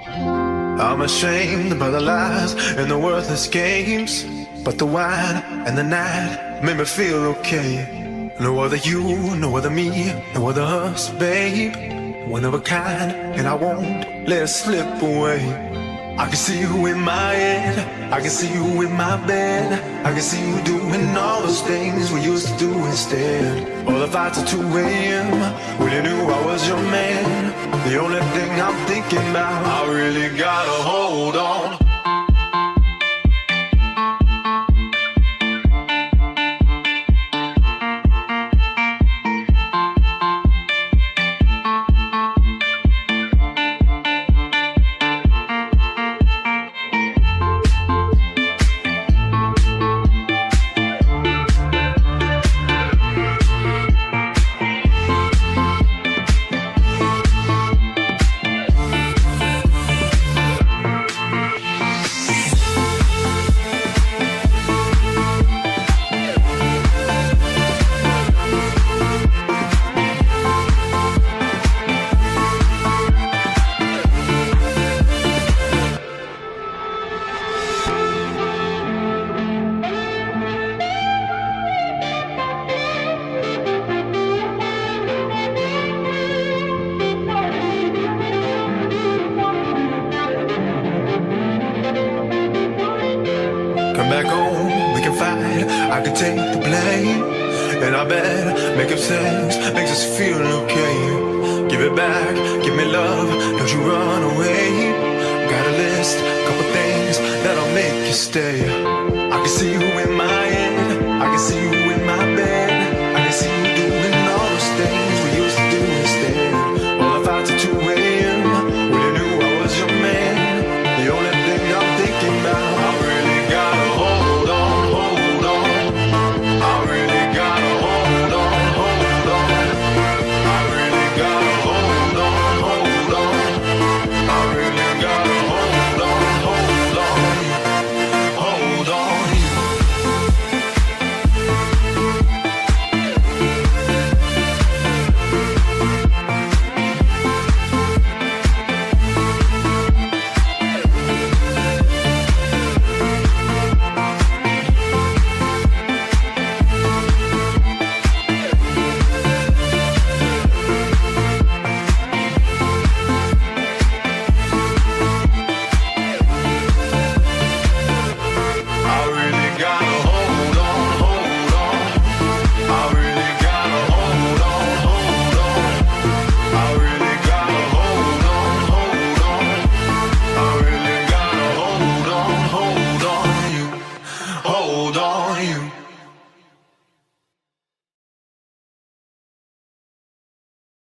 I'm ashamed by the lies and the worthless games, but the wine and the night made me feel okay. No other you, no other me, no other us, babe. One of a kind, and I won't let it slip away. I can see you in my head, I can see you in my bed, I can see you doing all those things we used to do instead. All the fights at 2 a.m. when you knew I was your man. The only thing I'm thinking about, I really gotta hold on. Come back home, we can fight, I can take the blame. And I bet making sense makes us feel okay. Give it back, give me love, don't you run away. Got a list, couple things that'll make you stay. I can see you in my head, I can see you in my bed, I can see you doing all those things we used to do instead. All the fights at 2 a.m. when you knew I was your man. The only thing I'm thinking about, I really gotta hold on, hold on. I really gotta hold on, hold on. I really gotta hold on, hold on. I really gotta hold on, hold on. Hold on. Hold on you.